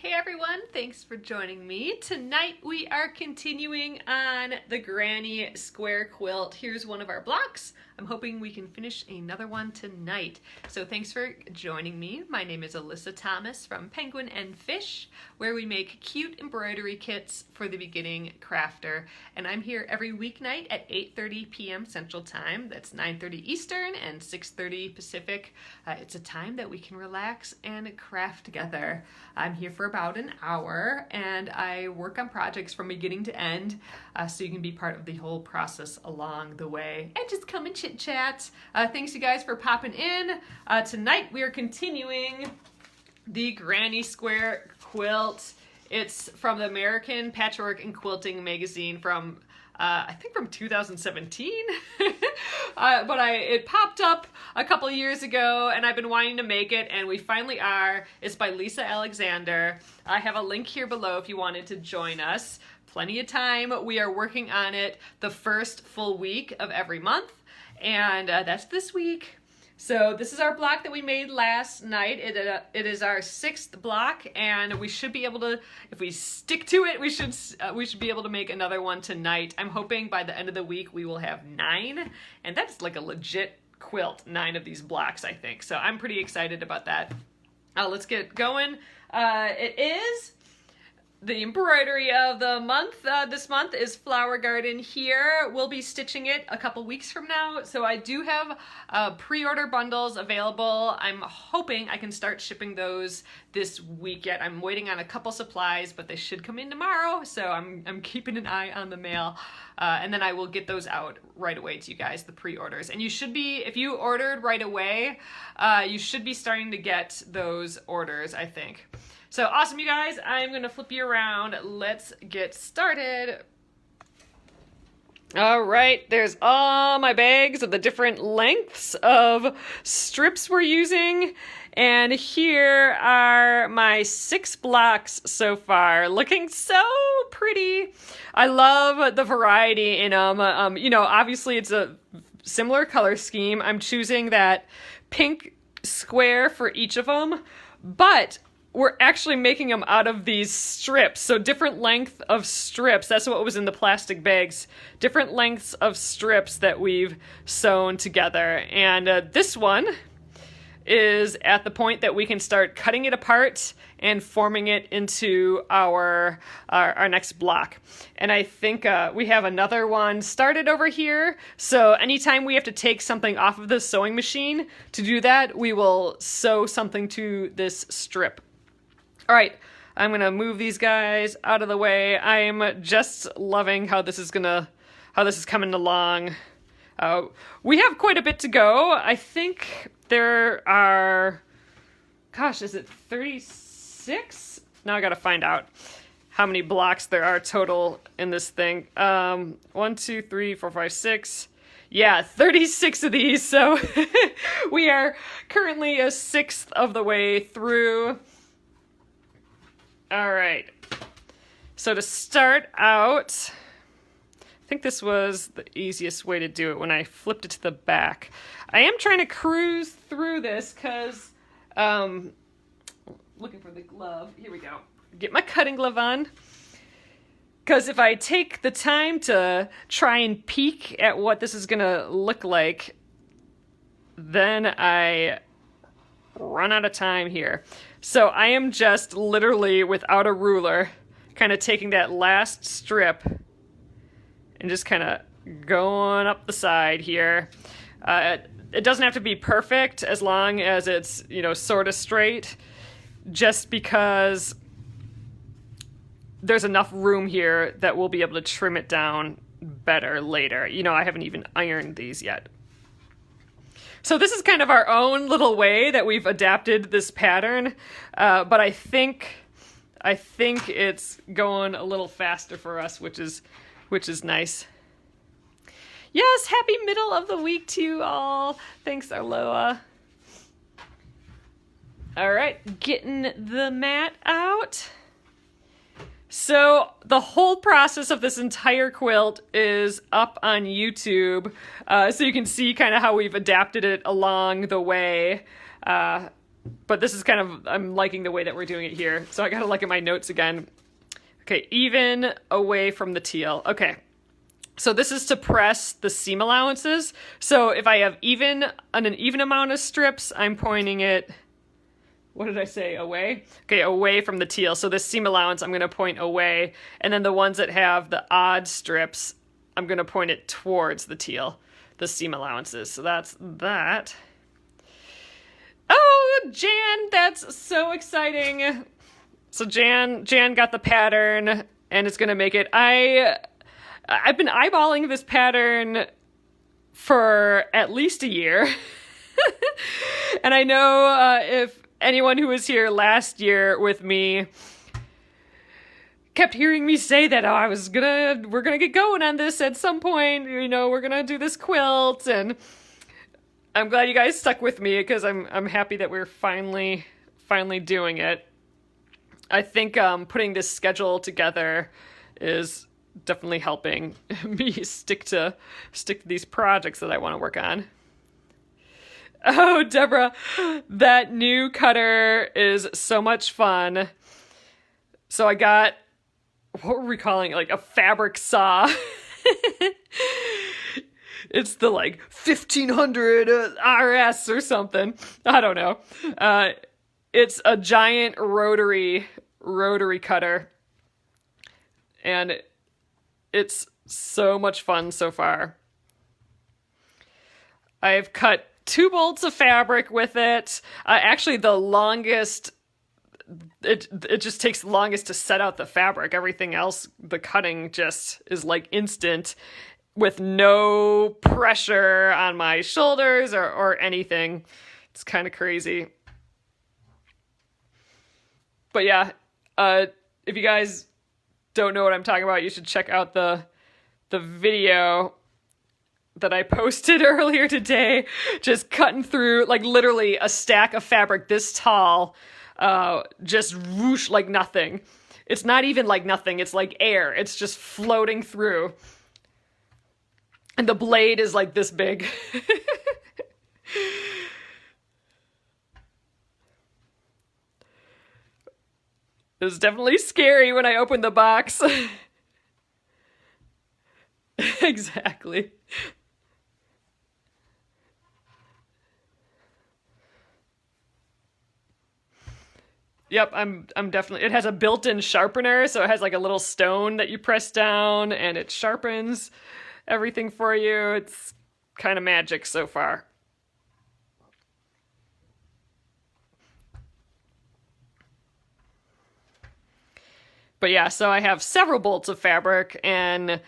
Hey everyone, thanks for joining me. Tonight we are continuing on the Granny Square quilt. Here's one of our blocks. I'm hoping we can finish another one tonight. So thanks for joining me. My name is Alyssa Thomas from Penguin and Fish, where we make cute embroidery kits for the beginning crafter. And I'm here every weeknight at 8:30 p.m. Central Time. That's 9:30 Eastern and 6:30 Pacific. It's a time that we can relax and craft together. I'm here for about an hour and I work on projects from beginning to end, so you can be part of the whole process along the way and just come and chit chat. Thanks you guys for popping in. Tonight we are continuing the Granny Square quilt. It's from the American Patchwork and Quilting magazine from I think from 2017, but it popped up a couple years ago and I've been wanting to make it and we finally are. It's by Lissa Alexander. I have a link here below if you wanted to join us. Plenty of time. We are working on it the first full week of every month and that's this week. So this is our block that we made last night. It is our 6th block, and we should be able to, if we stick to it, we should be able to make another one tonight. I'm hoping by the end of the week we will have 9, and that's like a legit quilt, 9 of these blocks, I think. So I'm pretty excited about that. Let's get going. It is the embroidery of the month. This month is Flower Garden here. We'll be stitching it a couple weeks from now. So I do have pre-order bundles available. I'm hoping I can start shipping those this week yet. I'm waiting on a couple supplies, but they should come in tomorrow. So I'm keeping an eye on the mail. And then I will get those out right away to you guys, the pre-orders. And you should be, if you ordered right away, you should be starting to get those orders, I think. So awesome, you guys. I'm going to flip you around. Let's get started. All right, there's all my bags of the different lengths of strips we're using. And here are my 6 blocks so far, looking so pretty. I love the variety in them. You know, obviously it's a similar color scheme. I'm choosing that pink square for each of them, but we're actually making them out of these strips, so different length of strips. That's what was in the plastic bags. Different lengths of strips that we've sewn together. And this one is at the point that we can start cutting it apart and forming it into our next block. And I think we have another one started over here. So anytime we have to take something off of the sewing machine to do that, we will sew something to this strip. All right, I'm gonna move these guys out of the way. I'm just loving how this is coming along. We have quite a bit to go. I think there are, gosh, is it 36? Now I gotta find out how many blocks there are total in this thing. 1, 2, 3, 4, 5, 6. Yeah, 36 of these. So we are currently a 1/6 of the way through. All right, so to start out, I think this was the easiest way to do it when I flipped it to the back. I am trying to cruise through this because, looking for the glove, here we go. Get my cutting glove on. Because if I take the time to try and peek at what this is gonna look like, then I run out of time here. So I am just literally without a ruler kind of taking that last strip and just kind of going up the side here. It doesn't have to be perfect as long as it's, you know, sort of straight, just because there's enough room here that we'll be able to trim it down better later. You know, I haven't even ironed these yet. So this is kind of our own little way that we've adapted this pattern, but I think it's going a little faster for us, which is nice. Yes, happy middle of the week to you all. Thanks, Arloa. All right, getting the mat out. So the whole process of this entire quilt is up on YouTube, so you can see kind of how we've adapted it along the way. But this is kind of, I'm liking the way that we're doing it here. So I gotta look at my notes again. Okay, even away from the teal. Okay. So this is to press the seam allowances. So if I have an even amount of strips, I'm pointing it, what did I say, away? Okay, away from the teal. So this seam allowance, I'm gonna point away. And then the ones that have the odd strips, I'm gonna point it towards the teal, the seam allowances. So that's that. Oh, Jan, that's so exciting. So Jan got the pattern and it's gonna make it. I've been eyeballing this pattern for at least a year. And I know if anyone who was here last year with me kept hearing me say that, we're gonna get going on this at some point, we're gonna do this quilt, and I'm glad you guys stuck with me because I'm happy that we're finally doing it. I think putting this schedule together is definitely helping me stick to these projects that I want to work on. Oh, Deborah, that new cutter is so much fun. So I got, what were we calling it? Like a fabric saw. It's the 1500 RS or something. I don't know. It's a giant rotary cutter. And it's so much fun so far. I've cut 2 bolts of fabric with it. Actually, the longest, it just takes the longest to set out the fabric. Everything else, the cutting just is instant with no pressure on my shoulders or anything. It's kind of crazy. But yeah, if you guys don't know what I'm talking about, you should check out the video that I posted earlier today, just cutting through literally a stack of fabric this tall, just whoosh like nothing. It's not even like nothing, it's like air. It's just floating through. And the blade is this big. It was definitely scary when I opened the box. Exactly. Yep, I'm definitely, it has a built-in sharpener, so it has a little stone that you press down and it sharpens everything for you. It's kind of magic so far. But yeah, so I have several bolts of fabric, and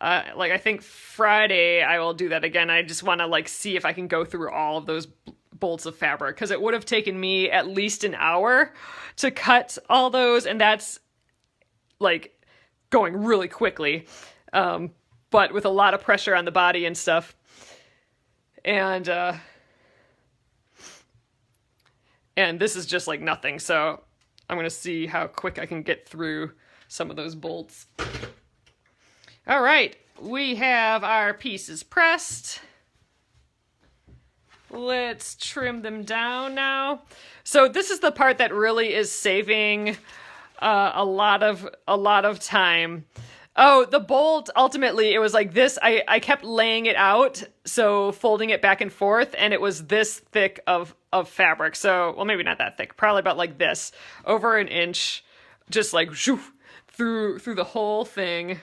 I think Friday I will do that again. I just want to see if I can go through all of those bolts of fabric, because it would have taken me at least an hour to cut all those, and that's going really quickly, but with a lot of pressure on the body and stuff. And this is just nothing, so I'm going to see how quick I can get through some of those bolts. All right, we have our pieces pressed. Let's trim them down now. So this is the part that really is saving a lot of time. Oh, the bolt, ultimately, it was like this. I kept laying it out, so folding it back and forth, and it was this thick of fabric. So, well, maybe not that thick, probably about this, over an inch, just shoo, through the whole thing.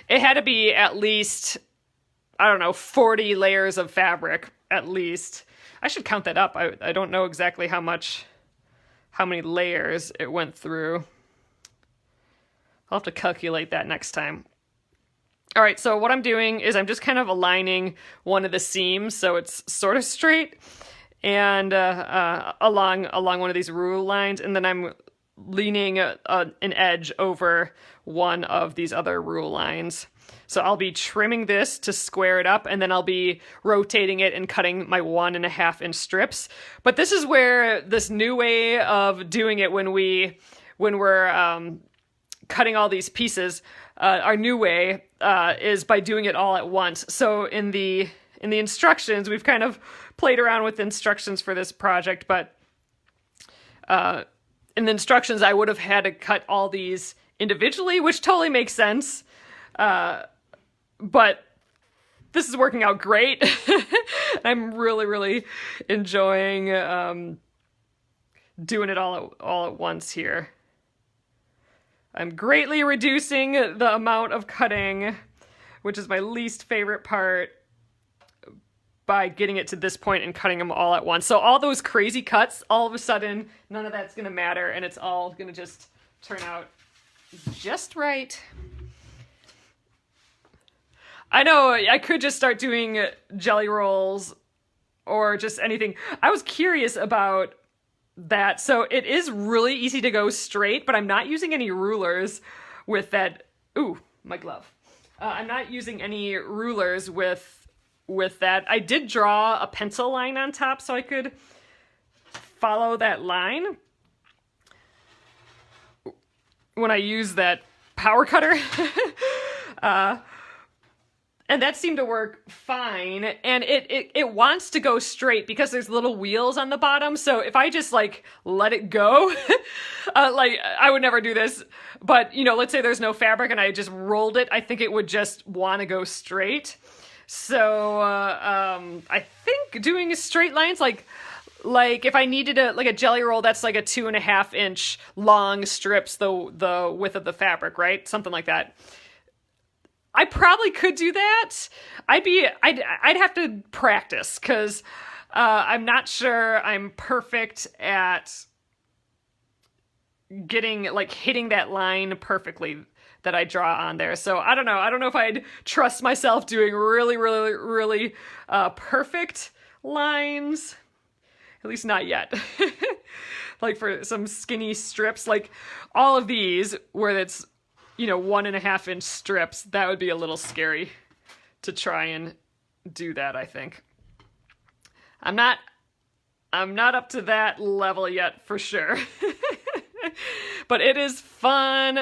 It had to be at least, 40 layers of fabric, at least. I should count that up. I don't know exactly how many layers it went through. I'll have to calculate that next time. All right, so what I'm doing is I'm just kind of aligning one of the seams so it's sort of straight and along one of these rule lines, and then I'm leaning an edge over one of these other rule lines. So I'll be trimming this to square it up, and then I'll be rotating it and cutting my 1.5 inch strips. But this is where this new way of doing it when we're cutting all these pieces, our new way is by doing it all at once. So in the instructions, we've kind of played around with instructions for this project, but in the instructions, I would have had to cut all these individually, which totally makes sense. But this is working out great. I'm really, really enjoying doing it all at once here. I'm greatly reducing the amount of cutting, which is my least favorite part, by getting it to this point and cutting them all at once. So all those crazy cuts, all of a sudden, none of that's going to matter, and it's all going to just turn out just right. I know, I could just start doing jelly rolls or just anything. I was curious about that. So it is really easy to go straight, but I'm not using any rulers with that. Ooh, my glove. I'm not using any rulers with that. I did draw a pencil line on top so I could follow that line when I use that power cutter. And that seemed to work fine. And it wants to go straight because there's little wheels on the bottom. So if I just like let it go, like I would never do this, but you know, let's say there's no fabric and I just rolled it, I think it would just want to go straight. So I think doing straight lines, like if I needed a jelly roll, that's like a 2.5 inch long strips, the width of the fabric, right? Something like that. I probably could do that. I'd have to practice because I'm not sure I'm perfect at hitting that line perfectly that I draw on there. So I don't know. I don't know if I'd trust myself doing really, really, really perfect lines. At least not yet. Like for some skinny strips, like all of these where it's 1.5 inch strips, that would be a little scary to try and do that, I think. I'm not up to that level yet for sure. But it is fun.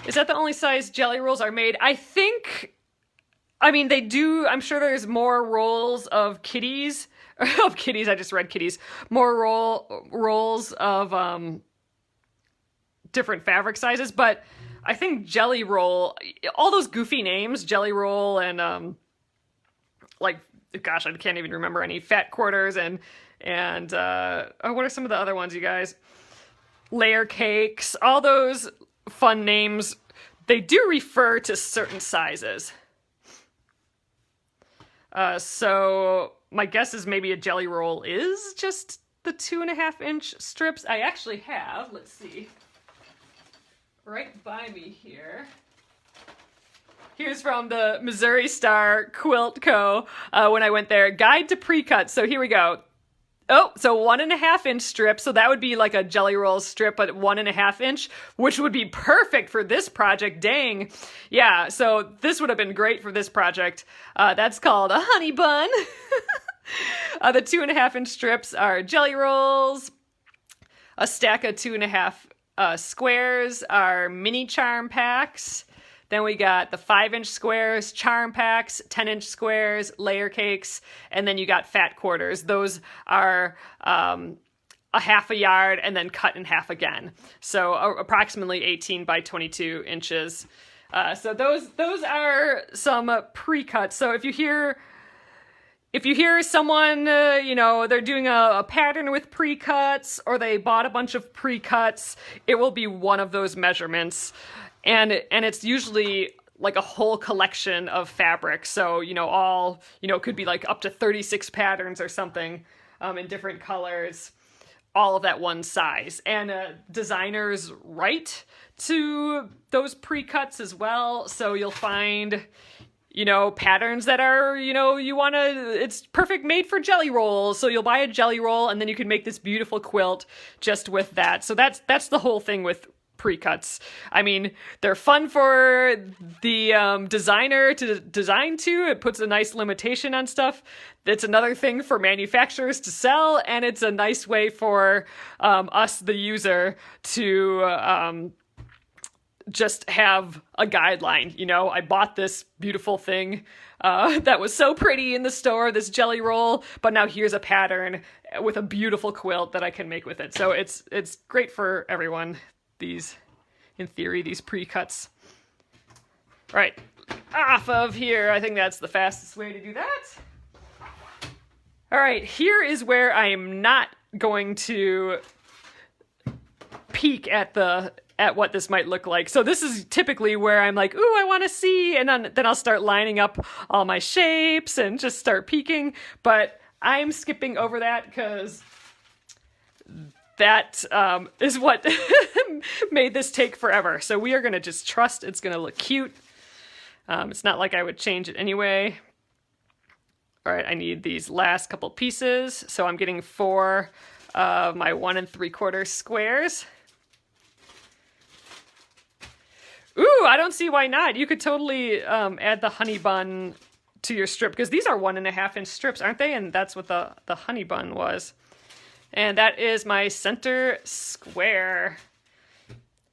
Is that the only size jelly rolls are made? They do. I'm sure there's more rolls of kitties. Of kitties, I just read kitties. More rolls of different fabric sizes, but I think jelly roll, all those goofy names, jelly roll and gosh, I can't even remember any, fat quarters and what are some of the other ones, you guys? Layer cakes, all those fun names, they do refer to certain sizes. So my guess is maybe a jelly roll is just the 2.5 inch strips. I actually have, let's see, right by me here. Here's from the Missouri Star Quilt Co. When I went there, Guide to Pre-Cut. So here we go. Oh, so 1.5 inch strip. So that would be like a jelly roll strip, but 1.5 inch, which would be perfect for this project. Dang. Yeah, so this would have been great for this project. That's called a honey bun. The 2.5 inch strips are jelly rolls. A stack of 2.5 squares are mini charm packs. Then we got the 5 inch squares, charm packs, 10 inch squares, layer cakes, and then you got fat quarters. Those are a half a yard and then cut in half again. So approximately 18 by 22 inches. So those are some pre-cuts. So if you hear someone, they're doing a pattern with pre-cuts or they bought a bunch of pre-cuts, it will be one of those measurements. And it's usually like a whole collection of fabric. So, it could be like up to 36 patterns or something in different colors, all of that one size. And designers write to those pre-cuts as well. So you'll find, patterns that are, it's perfect made for jelly rolls. So you'll buy a jelly roll and then you can make this beautiful quilt just with that. So that's the whole thing with pre-cuts. I mean, they're fun for the designer to design to. It puts a nice limitation on stuff. It's another thing for manufacturers to sell, and it's a nice way for us, the user, to just have a guideline. You know, I bought this beautiful thing that was so pretty in the store, this jelly roll, but now here's a pattern with a beautiful quilt that I can make with it. So it's great for everyone, these, in theory, these pre-cuts. All right, off of here. I think that's the fastest way to do that. All right, here is where I am not going to peek at what this might look like. So this is typically where I'm like, ooh, I want to see, and then I'll start lining up all my shapes and just start peeking. But I'm skipping over that because that is what made this take forever. So we are going to just trust it's going to look cute. It's not like I would change it anyway. All right, I need these last couple pieces. So I'm getting 4 of my 1 3/4 squares. Ooh, I don't see why not. You could totally add the honey bun to your strip, because these are 1.5 inch strips, aren't they? And that's what the honey bun was. And that is my center square.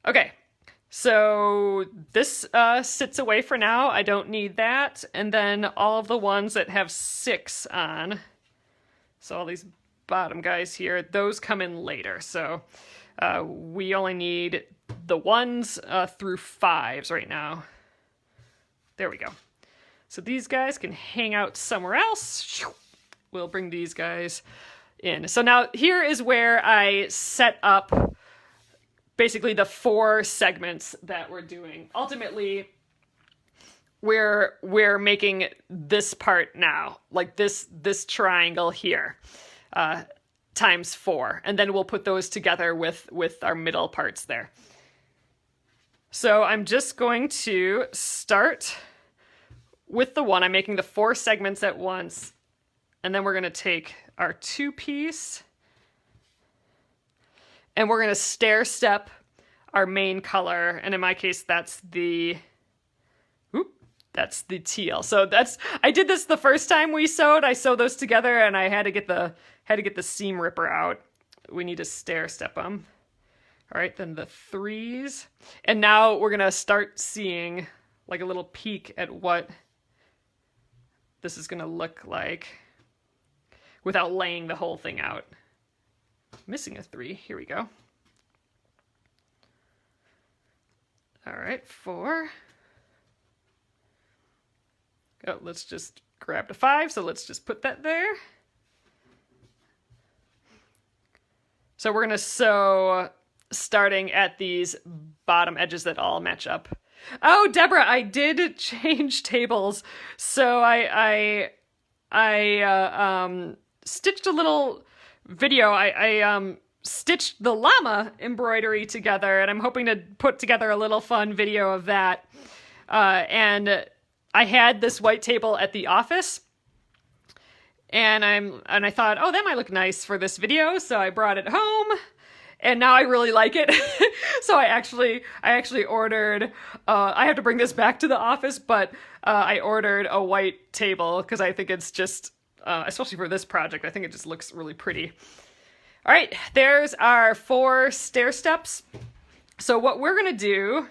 Okay, so this sits away for now. I don't need that. And then all of the ones that have 6 on, so all these bottom guys here, those come in later. So we only need the 1s through 5s right now. There we go. So these guys can hang out somewhere else. We'll bring these guys in. So now here is where I set up basically the 4 segments that we're doing. Ultimately, we're making this part now, like this triangle here, times 4, and then we'll put those together with our middle parts there. So I'm just going to start with the 1. I'm making the 4 segments at once, and then we're going to take our 2-piece, and we're going to stair step our main color, and in my case that's the teal. So I did this the first time we sewed. I sewed those together, and I had to get the seam ripper out. We need to stair step them. All right, then the 3s. And now we're going to start seeing like a little peek at what this is going to look like without laying the whole thing out. Missing a 3. Here we go. All right, 4. Oh, let's just grab the 5, so let's just put that there. So we're going to sew starting at these bottom edges that all match up. Oh, Deborah, I did change tables. So I stitched a little video. I stitched the llama embroidery together, and I'm hoping to put together a little fun video of that. And I had this white table at the office, and I thought, oh, that might look nice for this video. So I brought it home. And now I really like it. So I actually ordered, I have to bring this back to the office, but I ordered a white table because I think it's just, especially for this project, I think it just looks really pretty. All right, there's our 4 stair steps. So what we're gonna do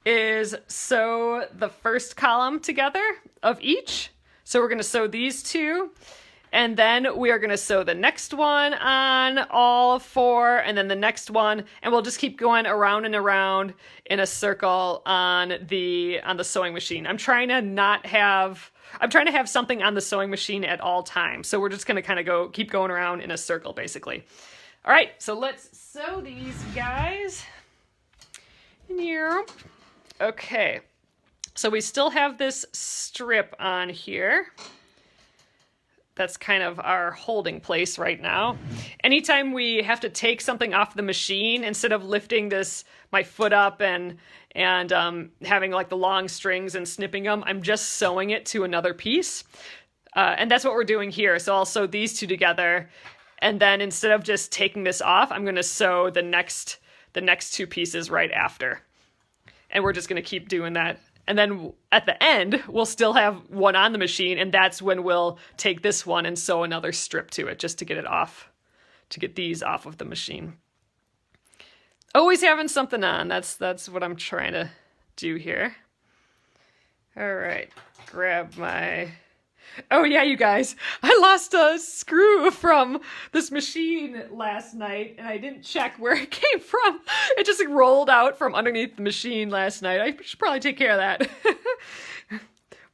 is sew the first column together of each. So we're gonna sew these 2. And then we are going to sew the next one on all 4, and then the next one, and we'll just keep going around and around in a circle on the sewing machine. I'm trying to have something on the sewing machine at all times. So we're just going to kind of keep going around in a circle, basically. All right, so let's sew these guys in here. Okay, so we still have this strip on here. That's kind of our holding place right now. Anytime we have to take something off the machine, instead of lifting my foot up and having like the long strings and snipping them, I'm just sewing it to another piece. And that's what we're doing here. So I'll sew these 2 together, and then instead of just taking this off, I'm going to sew the next 2 pieces right after. And we're just going to keep doing that. And then at the end, we'll still have one on the machine, and that's when we'll take this one and sew another strip to it just to get it off, to get these off of the machine. Always having something on. That's what I'm trying to do here. All right, grab my... Oh yeah, you guys, I lost a screw from this machine last night, and I didn't check where it came from. It just like, rolled out from underneath the machine last night. I should probably take care of that.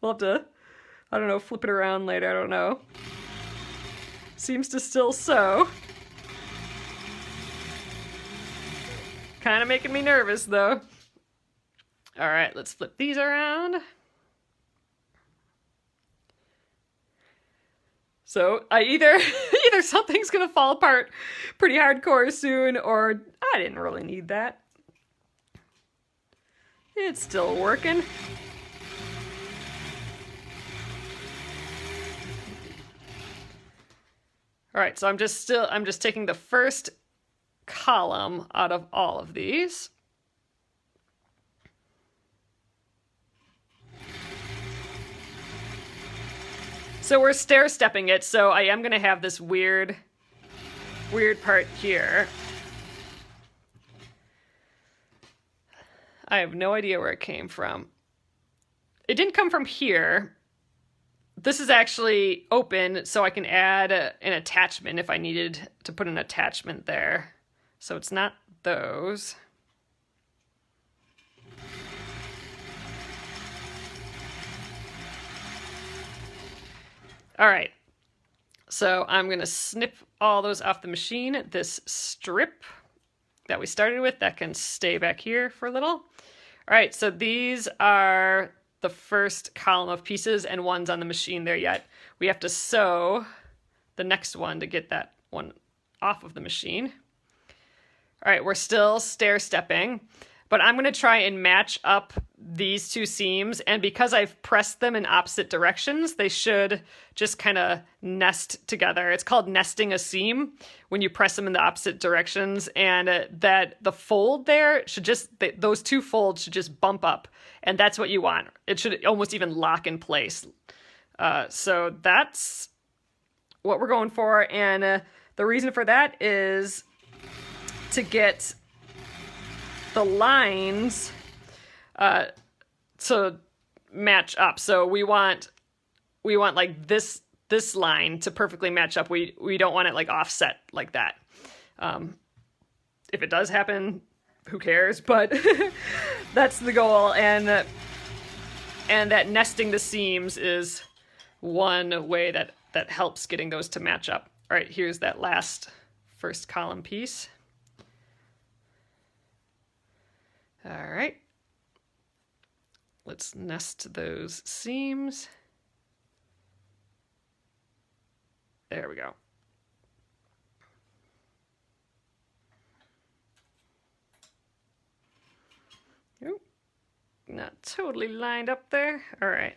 We'll have to, I don't know, flip it around later, I don't know. Seems to still sew. Kind of making me nervous, though. All right, let's flip these around. So either something's gonna fall apart pretty hardcore soon, or I didn't really need that. It's still working. All right, so I'm just taking the first column out of all of these. So we're stair-stepping it, so I am gonna have this weird part here. I have no idea where it came from. It didn't come from here. This is actually open, so I can add an attachment if I needed to put an attachment there. So it's not those. All right, so I'm gonna snip all those off the machine. This strip that we started with, that can stay back here for a little. All right, so these are the first column of pieces, and one's on the machine there yet. We have to sew the next one to get that one off of the machine. All right, we're still stair-stepping, but I'm gonna try and match up these two seams, and because I've pressed them in opposite directions, they should just kind of nest together. It's called nesting a seam when you press them in the opposite directions, and that the fold there should just, those two folds should just bump up, and that's what you want. It should almost even lock in place. So that's what we're going for, and the reason for that is to get the lines to match up. So we want like this line to perfectly match up. We don't want it like offset like that. If it does happen, who cares? But that's the goal, and that nesting the seams is one way that helps getting those to match up. All right, here's that last first column piece. All right, let's nest those seams. There we go. Ooh, not totally lined up there. All right.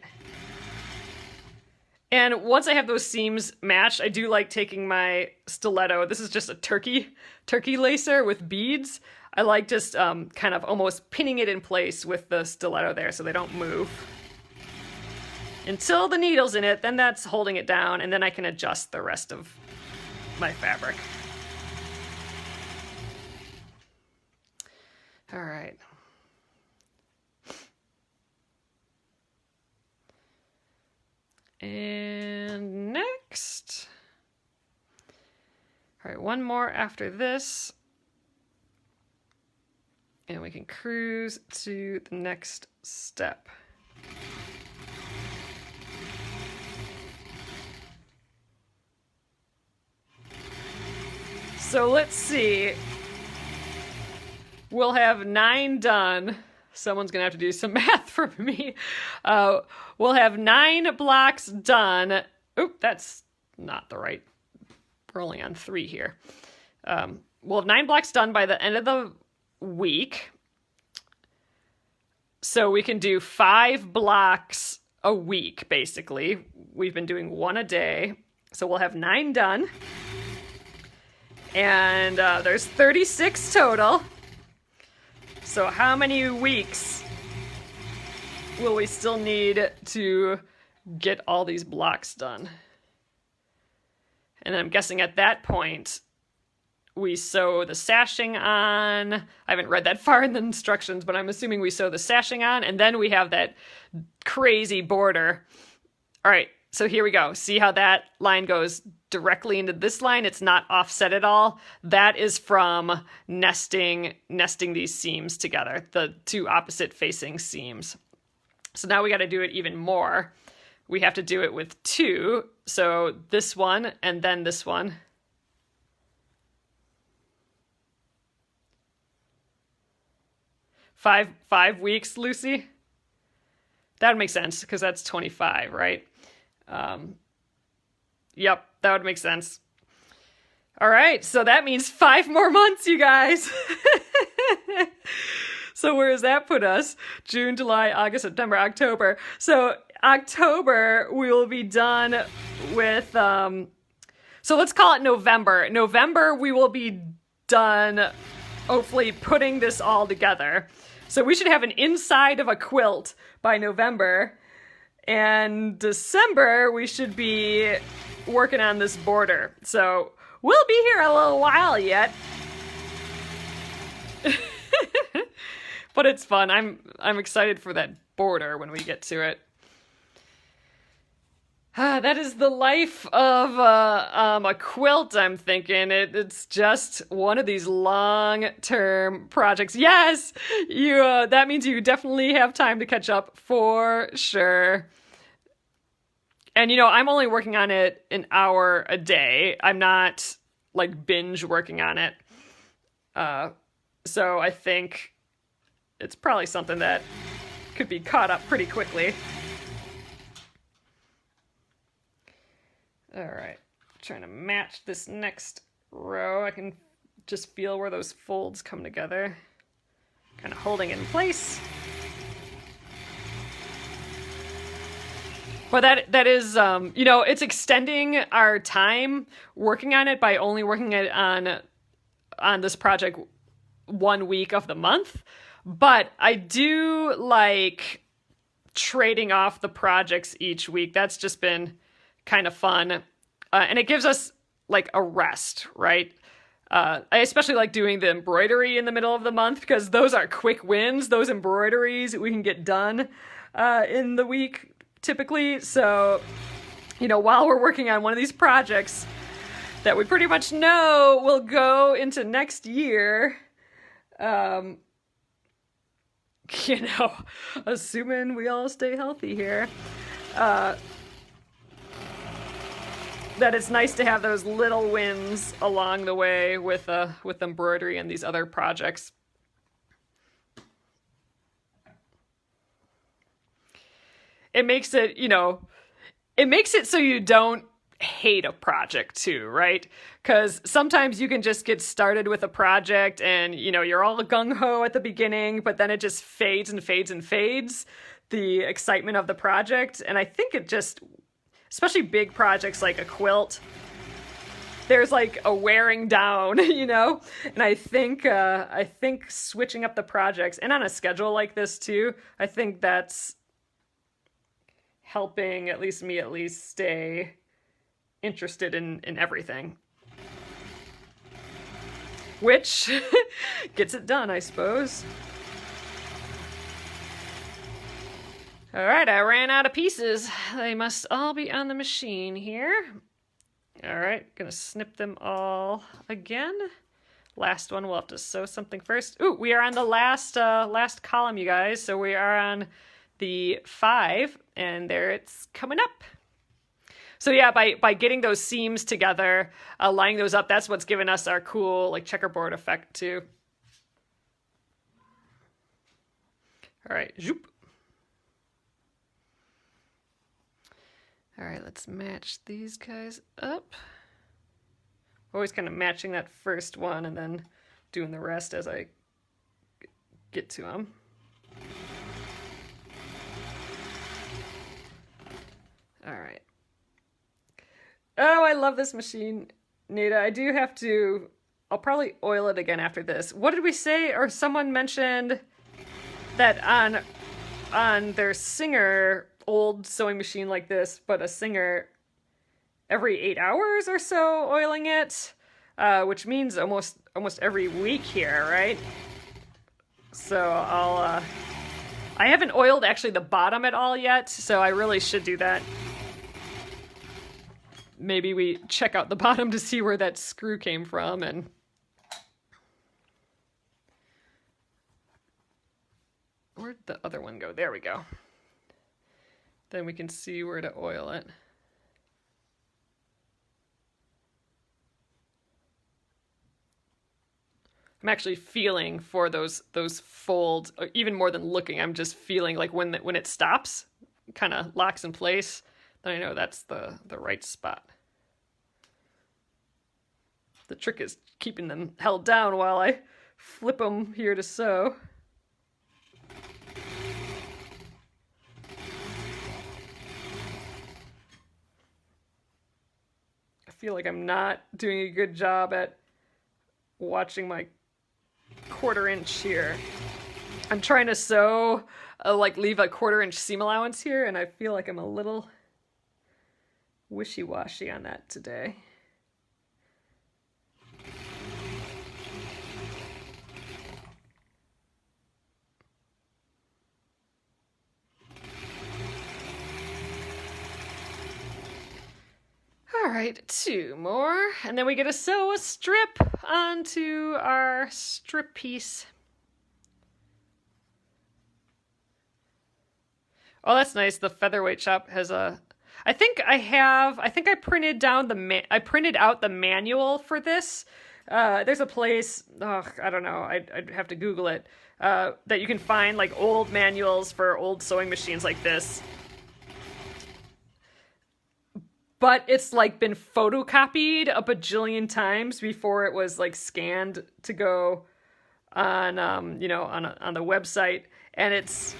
And once I have those seams matched, I do like taking my stiletto. This is just a turkey lacer with beads. I like just kind of almost pinning it in place with the stiletto there so they don't move. Until the needle's in it, then that's holding it down, and then I can adjust the rest of my fabric. All right. And next. All right, one more after this. And we can cruise to the next step. So let's see. We'll have 9 done. Someone's gonna have to do some math for me. We'll have 9 blocks done. Oop, that's not the right. We're only on 3 here. We'll have 9 blocks done by the end of the week. So we can do 5 blocks a week, basically. We've been doing 1 a day. So we'll have 9 done. And there's 36 total. So how many weeks will we still need to get all these blocks done? And I'm guessing at that point, we sew the sashing on. I haven't read that far in the instructions, but I'm assuming we sew the sashing on, and then we have that crazy border. All right, so here we go. See how that line goes directly into this line? It's not offset at all. That is from nesting these seams together, the two opposite facing seams. So now we got to do it even more. We have to do it with two. So this one and then this one. Five weeks, Lucy? That would make sense because that's 25, right? Yep, that would make sense. All right, so that means 5 more months, you guys. So where does that put us? June, July, August, September, October. So October, we will be done with, so let's call it November. November, we will be done, hopefully, putting this all together. So we should have an inside of a quilt by November. And December, we should be working on this border. So we'll be here a little while yet. But it's fun. I'm excited for that border when we get to it. That is the life of a quilt, I'm thinking. It's just one of these long-term projects. Yes, that means you definitely have time to catch up for sure. And, I'm only working on it an hour a day. I'm not, binge working on it. So I think it's probably something that could be caught up pretty quickly. All right, trying to match this next row. I can just feel where those folds come together. Kind of holding it in place. But that is, it's extending our time working on it by only working it on this project 1 week of the month. But I do like trading off the projects each week. That's just been kind of fun. And it gives us a rest, right? I especially like doing the embroidery in the middle of the month because those are quick wins. Those embroideries we can get done in the week typically. So, while we're working on one of these projects that we pretty much know will go into next year, assuming we all stay healthy here, that it's nice to have those little wins along the way with embroidery and these other projects. It makes it, it makes it so you don't hate a project too, right? Because sometimes you can just get started with a project and, you're all gung-ho at the beginning, but then it just fades and fades and fades, the excitement of the project. And I think it just, especially big projects like a quilt, there's a wearing down, And I think switching up the projects and on a schedule like this too, I think that's helping at least me stay interested in everything. Which gets it done, I suppose. All right, I ran out of pieces. They must all be on the machine here. All right, gonna snip them all again. Last one, we'll have to sew something first. Ooh, we are on the last column, you guys. So we are on the 5, and there it's coming up. So yeah, by getting those seams together, lining those up, that's what's given us our cool checkerboard effect too. All right, zoop. All right, let's match these guys up. Always kind of matching that first one and then doing the rest as I get to them. All right. Oh, I love this machine, Nita. I do have to, I'll probably oil it again after this. What did we say? Or someone mentioned that on their Singer old sewing machine like this, but a Singer every 8 hours or so oiling it. which means almost every week here, right? So I haven't oiled actually the bottom at all yet, so I really should do that. Maybe we check out the bottom to see where that screw came from, and where'd the other one go? There we go. Then we can see where to oil it. I'm actually feeling for those folds, even more than looking. I'm just feeling like when it stops, kind of locks in place, then I know that's the right spot. The trick is keeping them held down while I flip them here to sew. I feel like I'm not doing a good job at watching my 1/4 inch here. I'm trying to sew, like leave a 1/4 inch seam allowance here, and I feel like I'm a little wishy-washy on that today. All right, 2 more, and then we get to sew a strip onto our strip piece. Oh, that's nice. The featherweight shop has a. I think I printed down I printed out the manual for this. There's a place. Oh, I don't know. I'd have to Google it. That you can find like old manuals for old sewing machines like this. But it's like been photocopied a bajillion times before it was like scanned to go on, on the website, and it's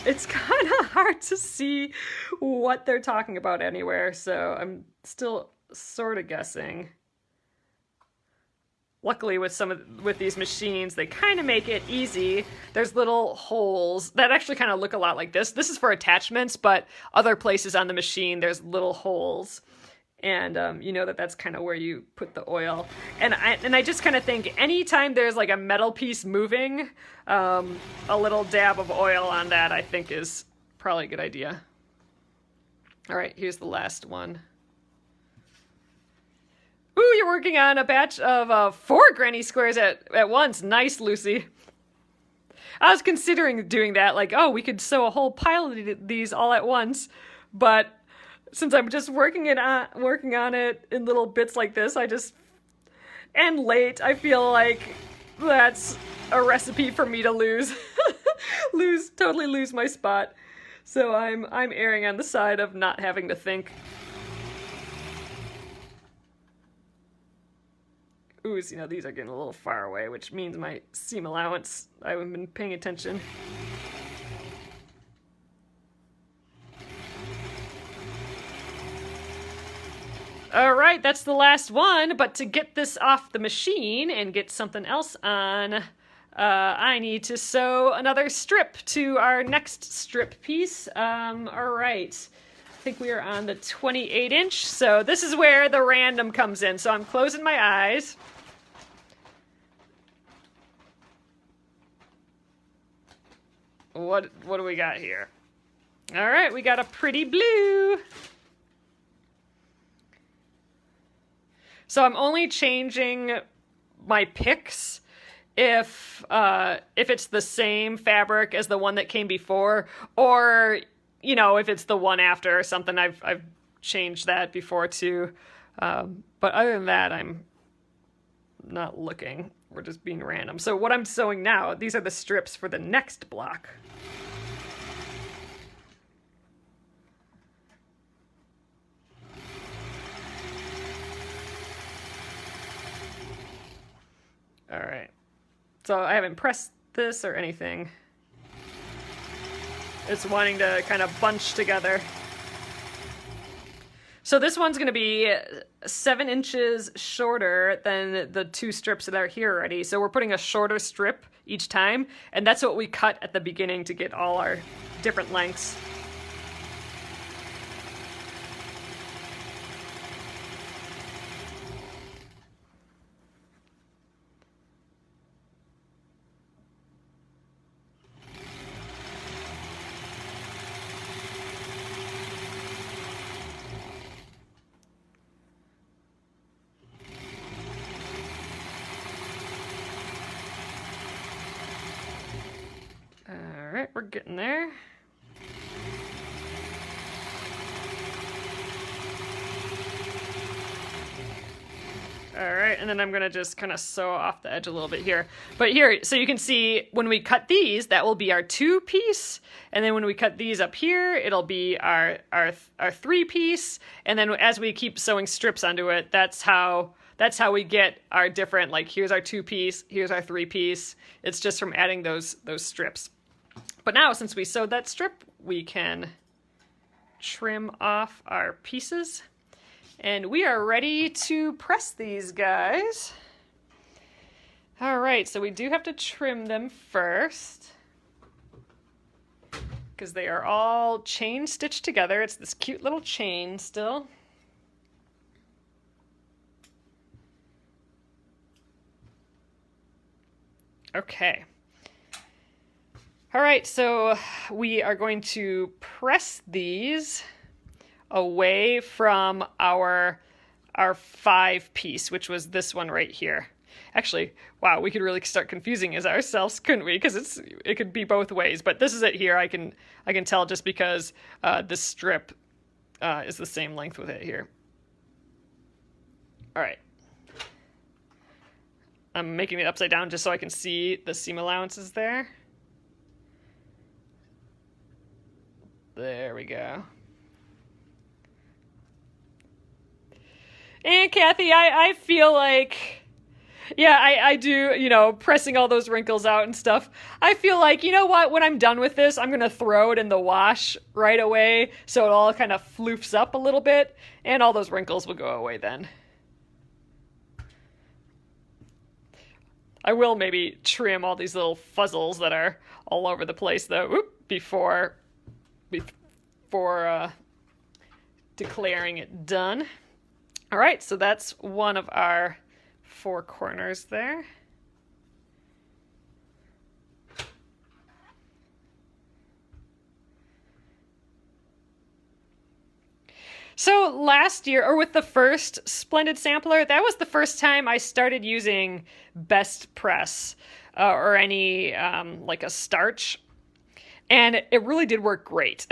kind of hard to see what they're talking about anywhere. So I'm still sort of guessing. Luckily, with these machines, they kind of make it easy. There's little holes that actually kind of look a lot like this. This is for attachments, but other places on the machine, there's little holes. And you know that's kind of where you put the oil. And I just kind of think anytime there's like a metal piece moving, a little dab of oil on that, I think is probably a good idea. All right, here's the last one. Ooh, you're working on a batch of 4 granny squares at once. Nice, Lucy. I was considering doing that, like, oh, we could sew a whole pile of these all at once, but since I'm just working on it in little bits like this, and late, I feel like that's a recipe for me to totally lose my spot. So I'm erring on the side of not having to think. Ooh, these are getting a little far away, which means my seam allowance, I haven't been paying attention. All right, that's the last one, but to get this off the machine and get something else on, I need to sew another strip to our next strip piece. All right. I think we are on the 28 inch, so this is where the random comes in. So I'm closing my eyes. What do we got here? All right, we got a pretty blue. So I'm only changing my picks if it's the same fabric as the one that came before, or if it's the one after or something. I've changed that before too. But other than that, I'm not looking. We're just being random. So what I'm sewing now, these are the strips for the next block. All right. So I haven't pressed this or anything. It's wanting to kind of bunch together. So this one's going to be 7 inches shorter than the 2 strips that are here already. So we're putting a shorter strip each time, and that's what we cut at the beginning to get all our different lengths. getting there. All right, and then I'm gonna just kind of sew off the edge a little bit here. But here, so you can see when we cut these, that will be our 2-piece. And then when we cut these up here, it'll be our 3-piece. And then as we keep sewing strips onto it, that's how we get our different, like here's our 2-piece, here's our 3-piece. It's just from adding those strips. But now, since we sewed that strip, we can trim off our pieces. And we are ready to press these guys. All right, so we do have to trim them first because they are all chain stitched together. It's this cute little chain still. Okay. All right, so we are going to press these away from our 5-piece, which was this one right here. Actually, wow, we could really start confusing ourselves, couldn't we? Because it could be both ways. But this is it here. I can tell just because this strip is the same length with it here. All right. I'm making it upside down just so I can see the seam allowances there. There we go. And Kathy, I feel like, yeah, I do, you know, pressing all those wrinkles out and stuff. I feel like, you know what, when I'm done with this, I'm going to throw it in the wash right away so it all kind of floofs up a little bit and all those wrinkles will go away then. I will maybe trim all these little fuzzles that are all over the place though, before declaring it done. All right, so that's one of our 4 corners there. So last year, or with the first Splendid Sampler, that was the first time I started using Best Press or any like a starch. And it really did work great.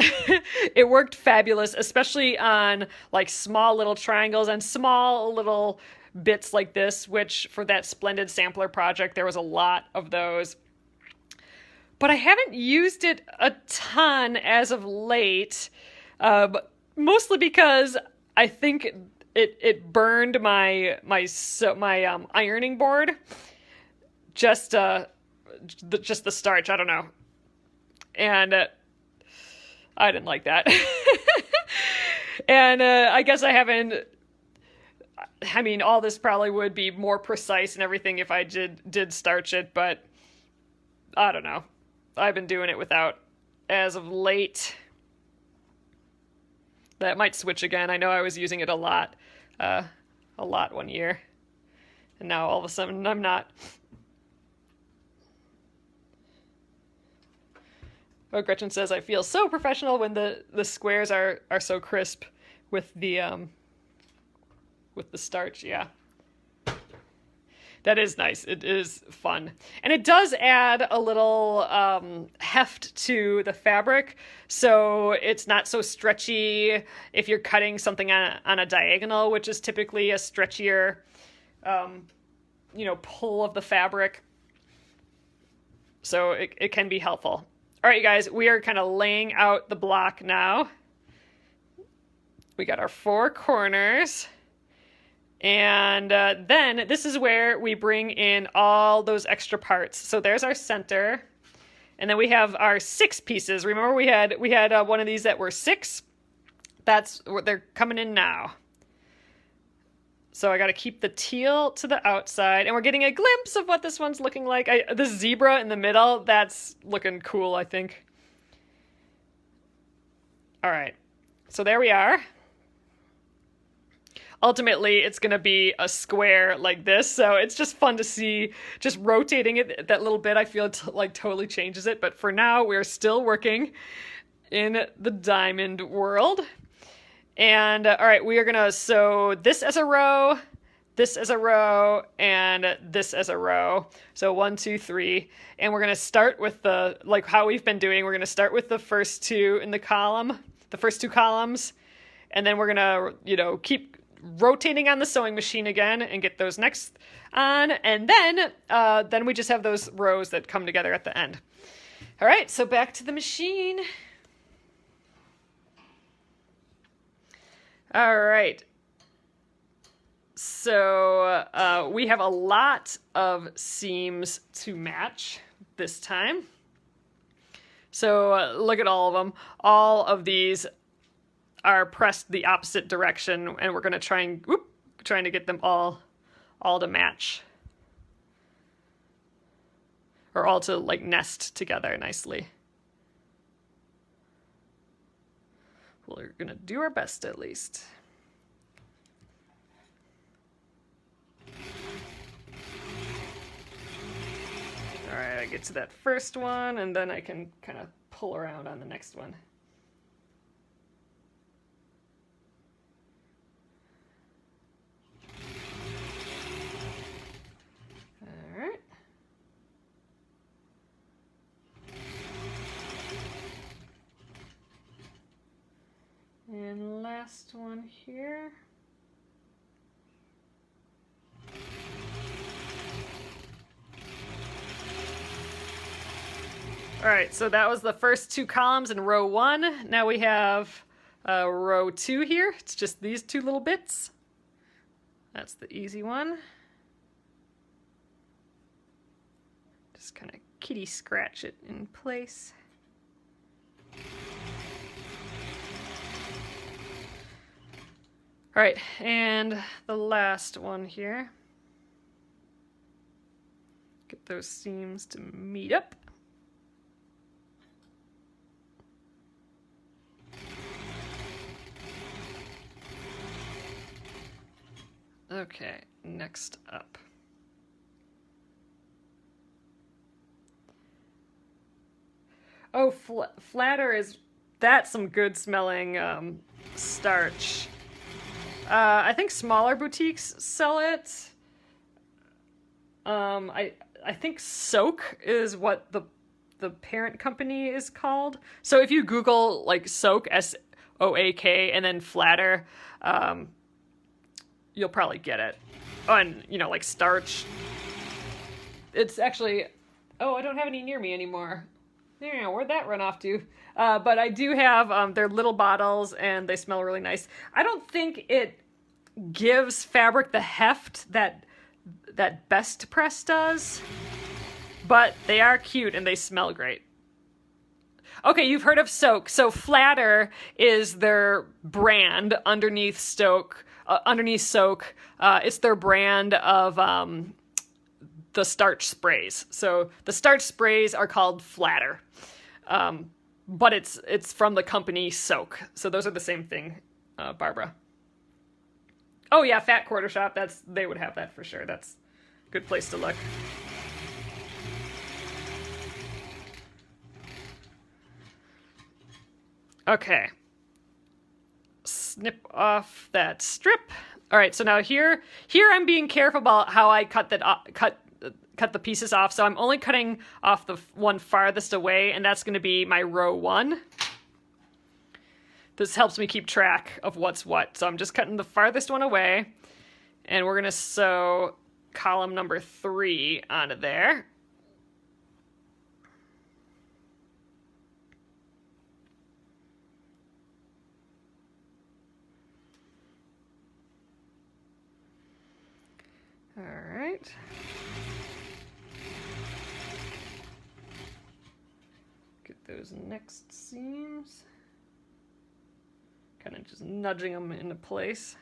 It worked fabulous, especially on like small little triangles and small little bits like this, which for that Splendid Sampler project, there was a lot of those. But I haven't used it a ton as of late, mostly because I think it burned my ironing board. Just the starch, I don't know. And I didn't like that. And I guess I haven't, I mean, all this probably would be more precise and everything if I did starch it, but I don't know. I've been doing it without as of late. That might switch again. I know I was using it a lot one year. And now all of a sudden I'm not. Oh, Gretchen says, I feel so professional when the squares are so crisp with the starch. Yeah. That is nice. It is fun. And it does add a little heft to the fabric, so it's not so stretchy if you're cutting something on a diagonal, which is typically a stretchier, pull of the fabric. So it can be helpful. All right, you guys, we are kind of laying out the block now. We got our 4 corners. And then this is where we bring in all those extra parts. So there's our center. And then we have our 6 pieces. Remember we had one of these that were 6. That's what they're coming in now. So I got to keep the teal to the outside. And we're getting a glimpse of what this one's looking like. The zebra in the middle, that's looking cool, I think. All right. So there we are. Ultimately, it's going to be a square like this. So it's just fun to see, just rotating it that little bit, I feel like totally changes it. But for now, we're still working in the diamond world. And all right, we are going to sew this as a row, this as a row and this as a row. So 1, 2, 3. And we're going to start with the, like how we've been doing, we're going to start with the first two in the column, the first two columns. And then we're going to, you know, keep rotating on the sewing machine again and get those next on. And then we just have those rows that come together at the end. All right, so back to the machine. All right. So we have a lot of seams to match this time. So look at all of them. All of these are pressed the opposite direction, and we're going to trying to get them all to match. Or all to like nest together nicely. We're going to do our best at least. All right, I get to that first one, and then I can kind of pull around on the next one. All right. And last one here. All right, so that was the first two columns in row 1. Now we have row 2 here. It's just these two little bits. That's the easy one. Just kind of kitty scratch it in place. All right, and the last one here. Get those seams to meet up. Okay, next up. Oh, flatter that's some good smelling starch. I think smaller boutiques sell it. I think Soak is what the parent company is called. So if you Google like Soak, SOAK, and then flatter, you'll probably get it. Oh, and you know, like starch. It's actually, oh, I don't have any near me anymore. Yeah, where'd that run off to? But I do have, they're little bottles and they smell really nice. I don't think it gives fabric the heft that Best Press does, but they are cute and they smell great. Okay, you've heard of Soak. So Flatter is their brand underneath Soak. It's their brand of the starch sprays. So the starch sprays are called Flatter, but it's from the company Soak. So those are the same thing, Barbara. Oh yeah, Fat Quarter Shop. They would have that for sure. That's a good place to look. Okay. Snip off that strip. All right, so now here I'm being careful about how I cut the pieces off. So I'm only cutting off the one farthest away, and that's going to be my row 1. This helps me keep track of what's what. So I'm just cutting the farthest one away, and we're going to sew column number 3 onto there. All right. Get those next seams. Kind of just nudging them into place.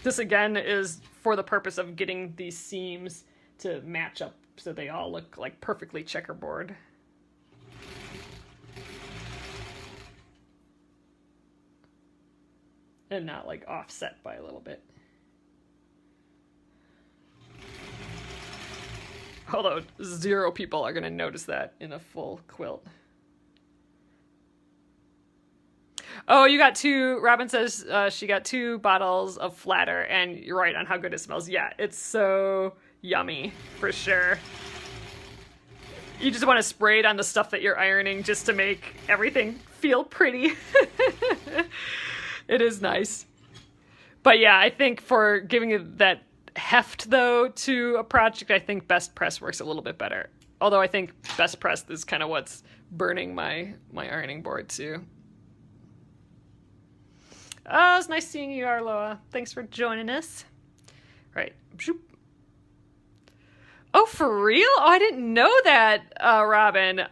This again is for the purpose of getting these seams to match up so they all look like perfectly checkerboard. And not like offset by a little bit. Although 0 people are going to notice that in a full quilt. Oh, you got two. Robin says she got 2 bottles of flatter, and you're right on how good it smells. Yeah, it's so yummy for sure. You just want to spray it on the stuff that you're ironing just to make everything feel pretty. It is nice. But yeah, I think for giving it that heft, though, to a project, I think Best Press works a little bit better. Although I think Best Press is kind of what's burning my ironing board, too. Oh, it's nice seeing you, Arloa. Thanks for joining us. All right. Oh, for real? Oh, I didn't know that, Robin.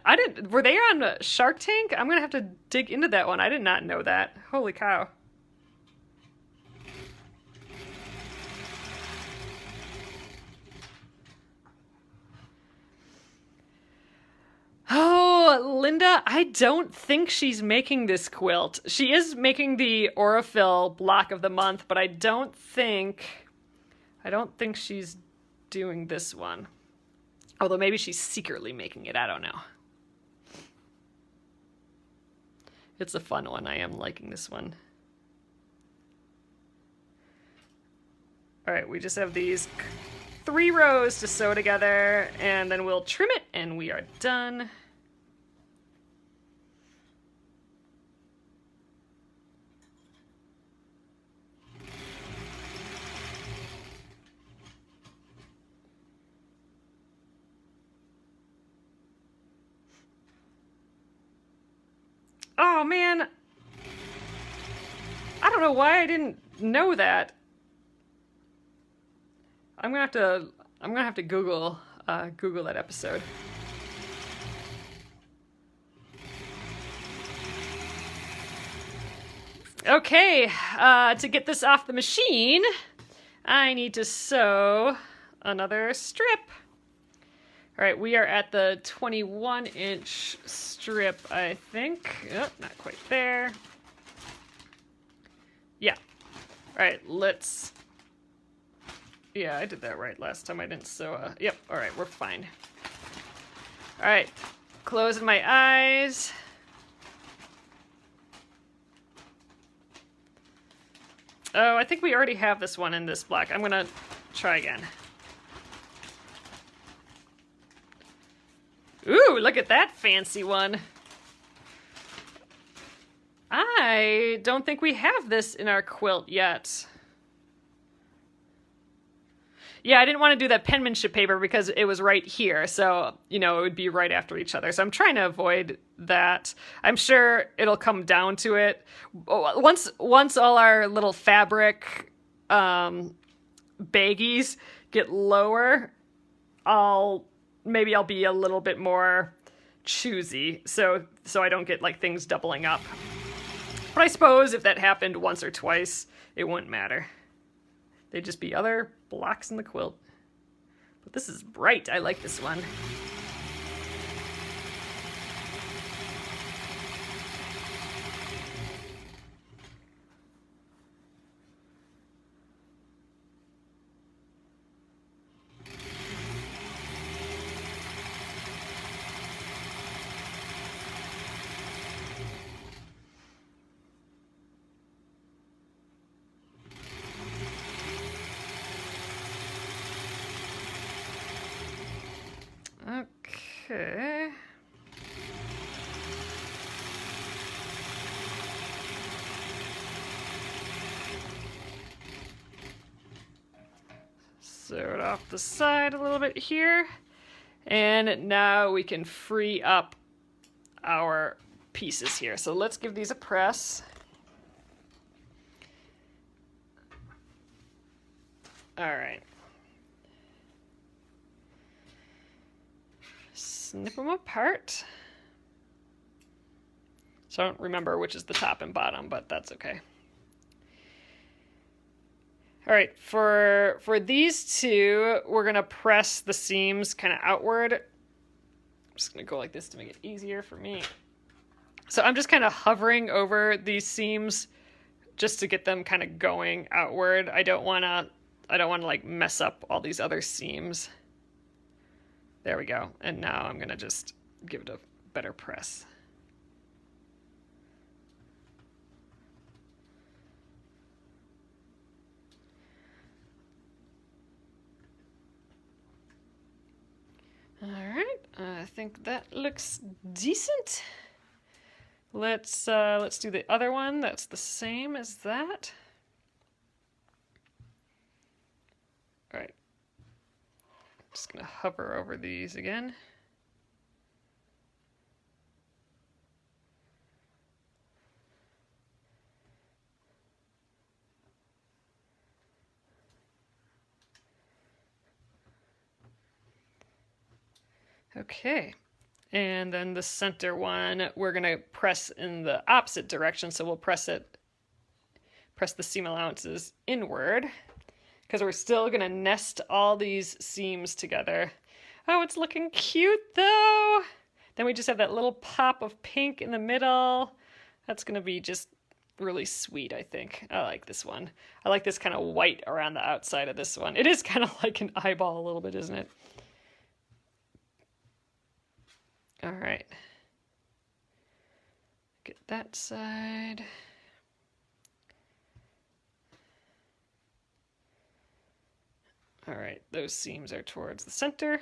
Were they on Shark Tank? I'm going to have to dig into that one. I did not know that. Holy cow. Oh, Linda, I don't think she's making this quilt. She is making the Aurifil block of the month, but I don't think she's doing this one. Although maybe she's secretly making it. I don't know. It's a fun one. I am liking this one. All right, we just have these 3 rows to sew together, and then we'll trim it, and we are done. Oh man, I don't know why I didn't know that. I'm gonna have to Google that episode. Okay, to get this off the machine, I need to sew another strip. All right, we are at the 21-inch strip, I think. Oh, not quite there. Yeah. All right, let's... Yeah, I did that right last time. I didn't sew Yep, all right, we're fine. All right, closing my eyes. Oh, I think we already have this one in this block. I'm gonna try again. Ooh, look at that fancy one. I don't think we have this in our quilt yet. Yeah, I didn't want to do that penmanship paper because it was right here. So, you know, it would be right after each other. So I'm trying to avoid that. I'm sure it'll come down to it. Once all our little fabric baggies get lower, maybe I'll be a little bit more choosy, so I don't get like things doubling up. But I suppose if that happened once or twice, it wouldn't matter. They'd just be other blocks in the quilt. But this is bright. I like this one. Okay. Sew it off the side a little bit here. And now we can free up our pieces here. So let's give these a press. All right. Snip them apart. So I don't remember which is the top and bottom, but that's okay. All right, for these two, we're gonna press the seams kind of outward. I'm just gonna go like this to make it easier for me. So I'm just kind of hovering over these seams just to get them kind of going outward. I don't wanna like mess up all these other seams. There we go. And now I'm gonna just give it a better press. think that looks decent. Let's do the other one that's the same as that. All right. Just gonna hover over these again. Okay, and then the center one, we're gonna press in the opposite direction. So we'll press the seam allowances inward because we're still gonna nest all these seams together. Oh, it's looking cute though. Then we just have that little pop of pink in the middle. That's gonna be just really sweet, I think. I like this one. I like this kind of white around the outside of this one. It is kind of like an eyeball a little bit, isn't it? All right, get that side. All right, those seams are towards the center.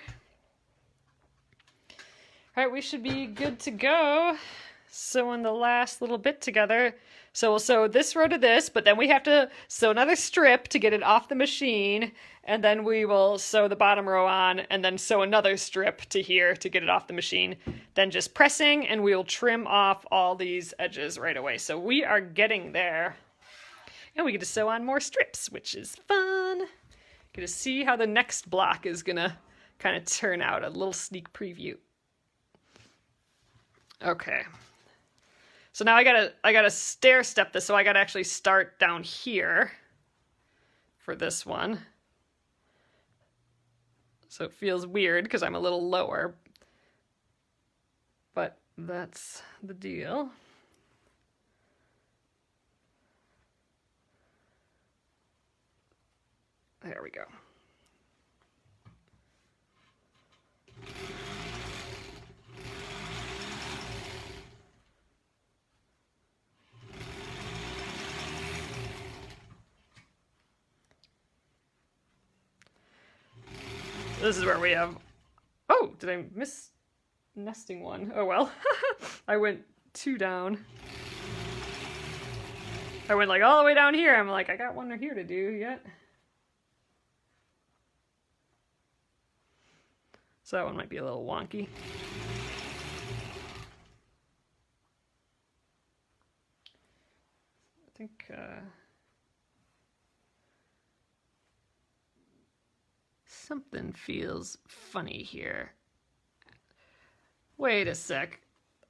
All right, we should be good to go. Sewing the last little bit together. So we'll sew this row to this, but then we have to sew another strip to get it off the machine, and then we will sew the bottom row on, and then sew another strip to here to get it off the machine. Then just pressing, and we'll trim off all these edges right away. So we are getting there. And we get to sew on more strips, which is fun. Get to see how the next block is gonna kind of turn out, a little sneak preview. Okay. So now I gotta stair step this, so I gotta actually start down here for this one. So it feels weird because I'm a little lower, but that's the deal. There we go. This is where we have, oh, did I miss nesting one? Oh well, I went 2 down. I went like all the way down here. I'm like, I got one here to do yet. So that one might be a little wonky. I think, something feels funny here. Wait a sec.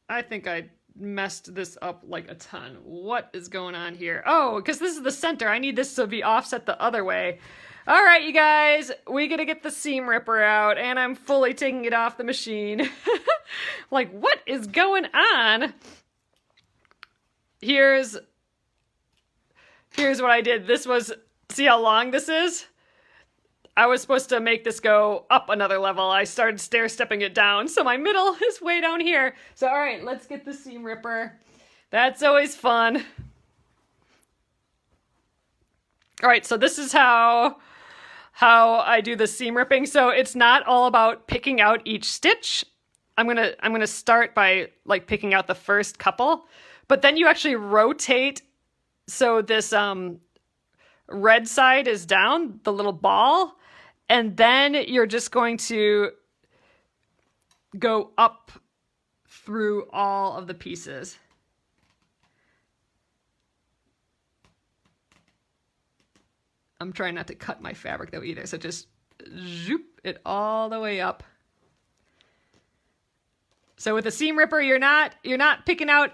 I think I messed this up like a ton. What is going on here? Oh, because this is the center. I need this to be offset the other way. All right, you guys, we gotta get the seam ripper out, and I'm fully taking it off the machine. Like, what is going on? Here's what I did. This was, see how long this is? I was supposed to make this go up another level. I started stair stepping it down, so my middle is way down here. So all right, let's get the seam ripper. That's always fun. All right, so this is how I do the seam ripping. So it's not all about picking out each stitch. I'm gonna start by like picking out the first couple, but then you actually rotate so this red side is down, the little ball, and then you're just going to go up through all of the pieces. I'm trying not to cut my fabric though either, so just zoop it all the way up. So with the seam ripper, you're not picking out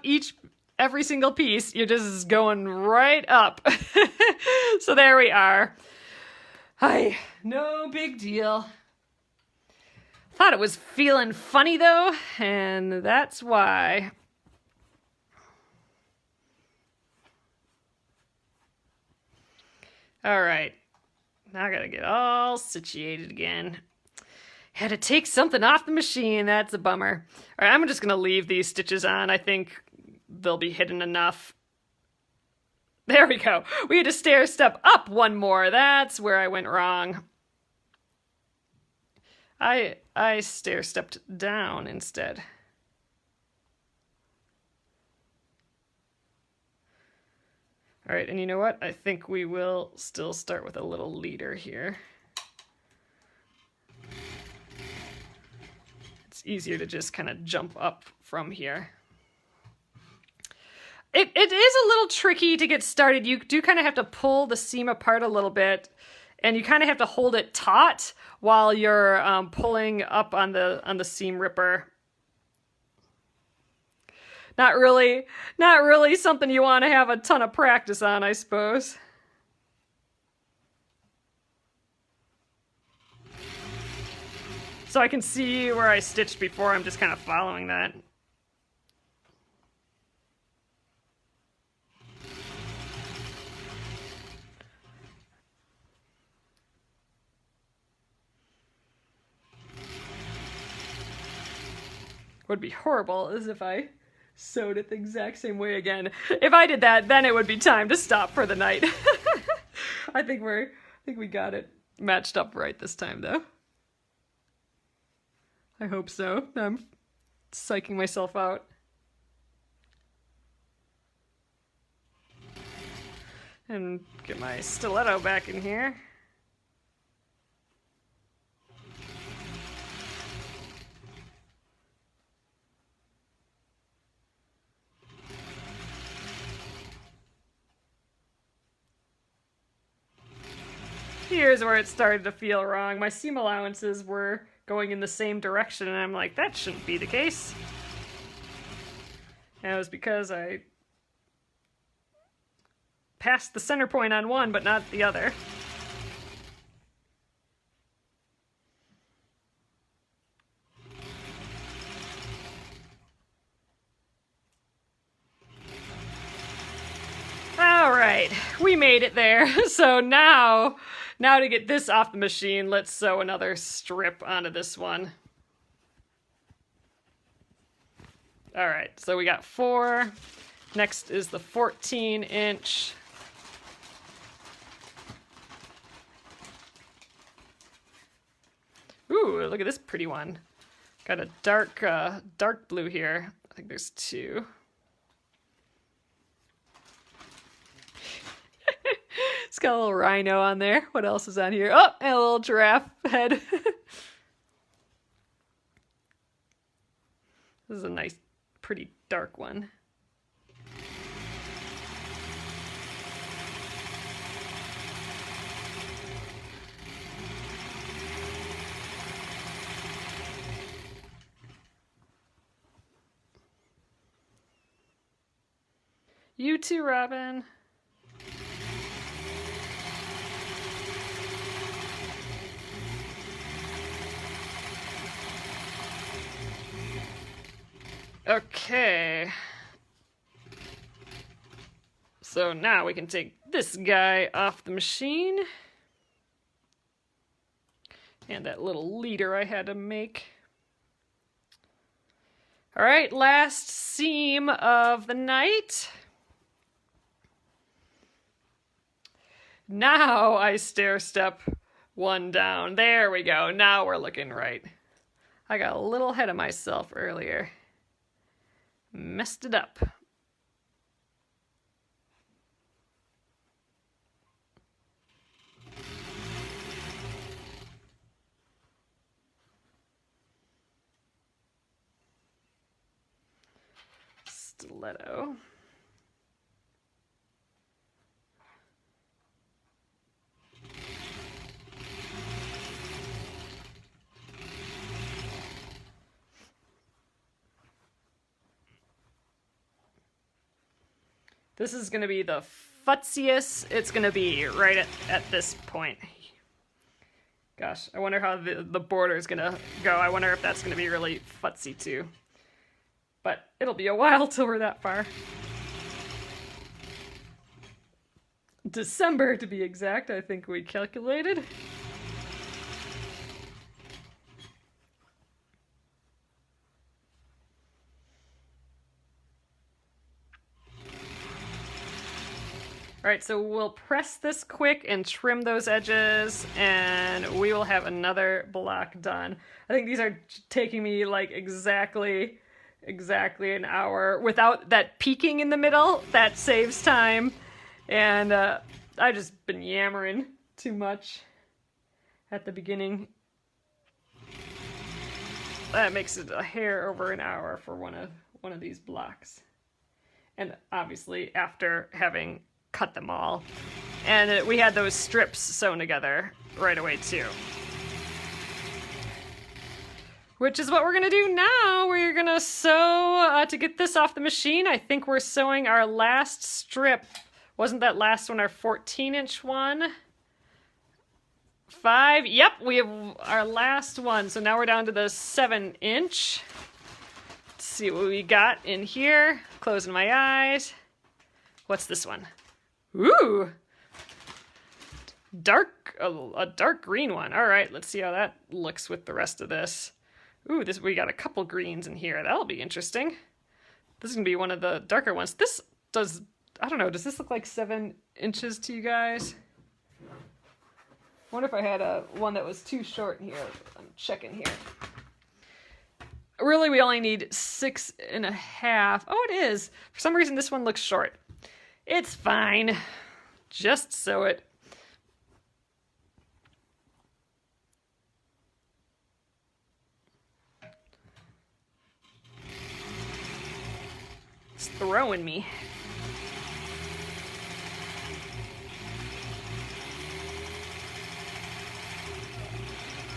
every single piece, you're just going right up. So there we are. Hi, no big deal. Thought it was feeling funny though, and that's why. All right, now I gotta get all situated again. Had to take something off the machine, that's a bummer. All right, I'm just gonna leave these stitches on. I think they'll be hidden enough. There we go. We had to stair step up one more. That's where I went wrong. I stair-stepped down instead. All right, and you know what? I think we will still start with a little leader here. It's easier to just kind of jump up from here. It is a little tricky to get started. You do kind of have to pull the seam apart a little bit, and you kind of have to hold it taut while you're pulling up on the seam ripper. Not really something you want to have a ton of practice on, I suppose. So I can see where I stitched before. I'm just kind of following that. What would be horrible is if I sewed it the exact same way again. If I did that, then it would be time to stop for the night. I think we got it matched up right this time, though. I hope so. I'm psyching myself out. And get my stiletto back in here. Here's where it started to feel wrong. My seam allowances were going in the same direction, and I'm like, that shouldn't be the case. And it was because I passed the center point on one, but not the other. All right, we made it there. So now to get this off the machine, let's sew another strip onto this one. All right, so we got 4. Next is the 14-inch. Ooh, look at this pretty one. Got a dark blue here. I think there's 2. It's got a little rhino on there. What else is on here? Oh, and a little giraffe head. This is a nice, pretty dark one. You too, Robin. Okay. So now we can take this guy off the machine. And that little leader I had to make. All right, last seam of the night. Now I stair step one down. There we go. Now we're looking right. I got a little ahead of myself earlier. Messed it up. Stiletto. This is going to be the futziest it's going to be right at this point. Gosh, I wonder how the border is going to go. I wonder if that's going to be really futzy too. But it'll be a while till we're that far. December to be exact, I think we calculated. All right, so we'll press this quick and trim those edges, and we will have another block done. I think these are taking me like exactly an hour without that peaking in the middle. That saves time. And I've just been yammering too much at the beginning. That makes it a hair over an hour for one of these blocks. And obviously after having cut them all. And we had those strips sewn together right away too. Which is what we're gonna do now. We're gonna sew, to get this off the machine, I think we're sewing our last strip. Wasn't that last one our 14-inch one? 5, yep, we have our last one. So now we're down to the 7-inch. Let's see what we got in here. Closing my eyes. What's this one? Ooh! A dark green one. All right, let's see how that looks with the rest of this. Ooh, we got a couple greens in here. That'll be interesting. This is gonna be one of the darker ones. This does, I don't know, does this look like 7 inches to you guys? I wonder if I had one that was too short here. I'm checking here. Really, we only need 6.5. Oh, it is. For some reason, this one looks short. It's fine. Just sew it. It's throwing me.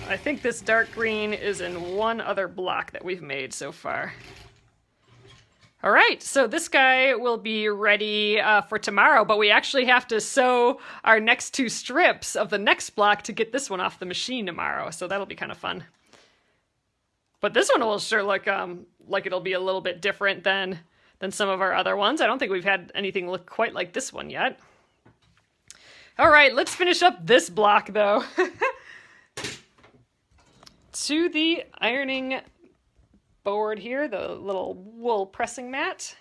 I think this dark green is in one other block that we've made so far. All right, so this guy will be ready for tomorrow, but we actually have to sew our next 2 strips of the next block to get this one off the machine tomorrow, so that'll be kind of fun. But this one will sure look like it'll be a little bit different than some of our other ones. I don't think we've had anything look quite like this one yet. All right, let's finish up this block, though. To the ironing board here, the little wool pressing mat.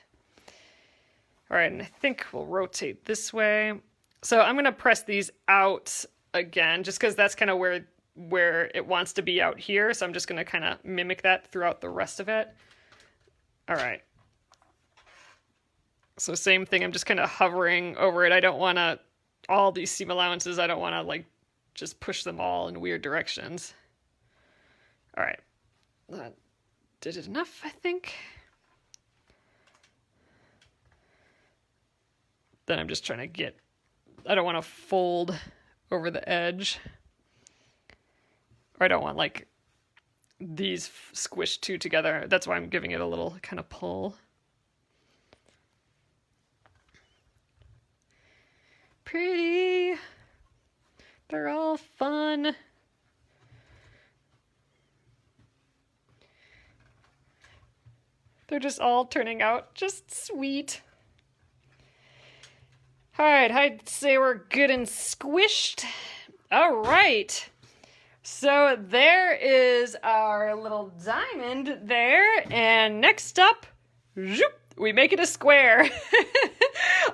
All right, and I think we'll rotate this way. So I'm going to press these out again, just because that's kind of where it wants to be out here. So I'm just going to kind of mimic that throughout the rest of it. All right. So same thing, I'm just kind of hovering over it. I don't want to, all these seam allowances, I don't want to like just push them all in weird directions. All right, that did it enough, I think. Then I'm just trying to get, I don't want to fold over the edge. Or I don't want like these squished two together. That's why I'm giving it a little kind of pull. Pretty. They're all fun. They're just all turning out just sweet. All right, I'd say we're good and squished. All right. So there is our little diamond there. And next up, zoop, we make it a square.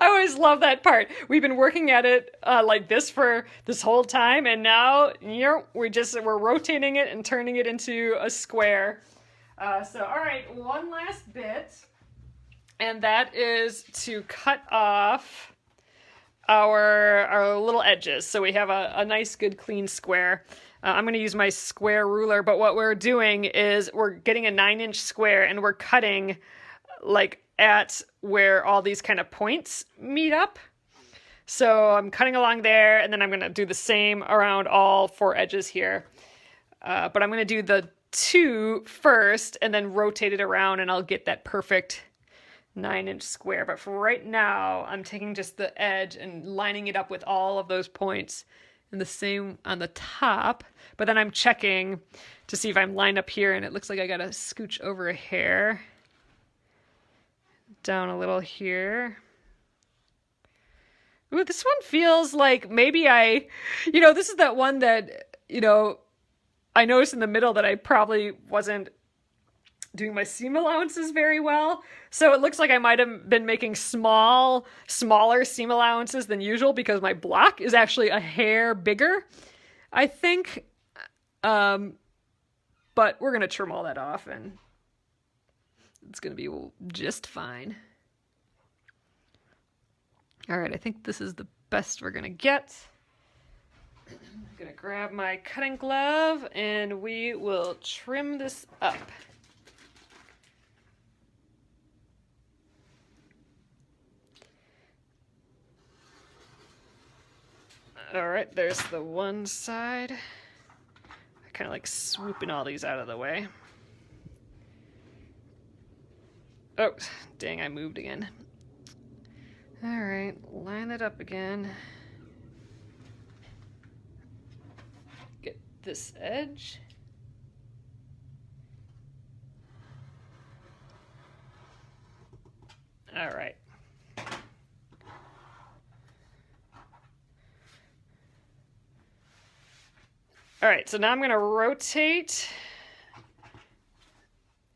I always love that part. We've been working at it like this for this whole time. And now, you know, we're rotating it and turning it into a square. So, all right, one last bit. And that is to cut off our little edges. So we have a nice, good, clean square. I'm going to use my square ruler, but what we're doing is we're getting a 9-inch square and we're cutting like at where all these kind of points meet up. So I'm cutting along there, and then I'm going to do the same around all 4 edges here. But I'm going to do the 2 first and then rotate it around, and I'll get that perfect 9-inch square. But for right now, I'm taking just the edge and lining it up with all of those points, and the same on the top. But then I'm checking to see if I'm lined up here, and it looks like I got to scooch over a hair. Down a little here. Ooh, this one feels like maybe this is that one that, I noticed in the middle that I probably wasn't doing my seam allowances very well. So it looks like I might have been making smaller seam allowances than usual because my block is actually a hair bigger, I think. But we're going to trim all that off and it's going to be just fine. All right, I think this is the best we're going to get. I'm going to grab my cutting glove and we will trim this up. All right, there's the one side. I kind of like swooping all these out of the way. Oh, dang, I moved again. All right, line it up again. Get this edge. All right. All right, so now I'm going to rotate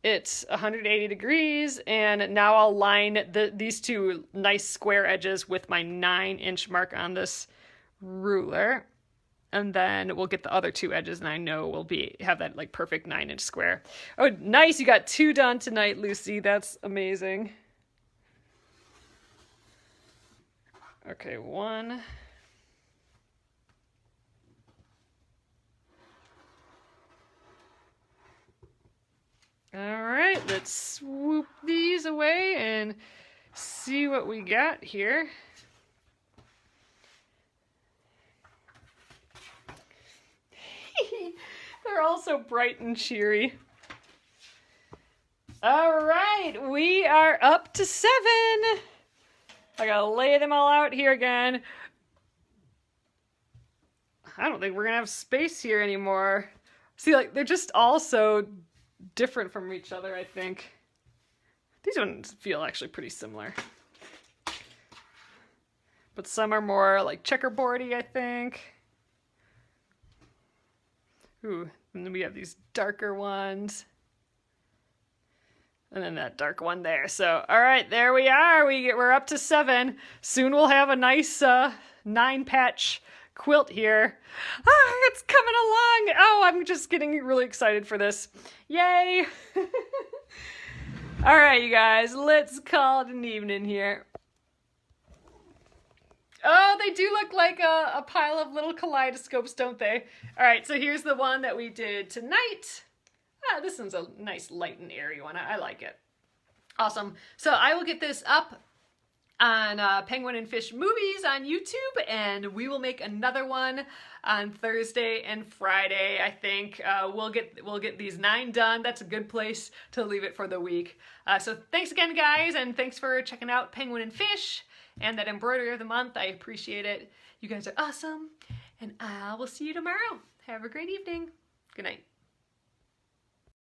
it 180 degrees, and now I'll line these two nice square edges with my 9-inch mark on this ruler, and then we'll get the other two edges, and I know we'll have that like perfect 9-inch square. Oh, nice! You got 2 done tonight, Lucy. That's amazing. Okay, 1. All right, let's swoop these away and see what we got here. They're all so bright and cheery. All right, we are up to 7. I gotta lay them all out here again. I don't think we're gonna have space here anymore. See, like, they're just all so different from each other, I think. These ones feel actually pretty similar. But some are more like checkerboardy, I think. Ooh, and then we have these darker ones. And then that dark one there. So, all right, there we are. We're up to 7. Soon we'll have a nice 9-patch quilt here. Ah, it's coming along. Oh, I'm just getting really excited for this. Yay. All right, you guys, let's call it an evening here. Oh, they do look like a pile of little kaleidoscopes, don't they? All right, so here's the one that we did tonight. Ah, this one's a nice light and airy one. I like it. Awesome. So I will get this up on Penguin and Fish Movies on YouTube, and we will make another one on Thursday and Friday. I think we'll get these 9 done. That's a good place to leave it for the week. So thanks again, guys, and thanks for checking out Penguin and Fish and that embroidery of the month. I appreciate it. You guys are awesome, and I will see you tomorrow. Have a great evening. Good night.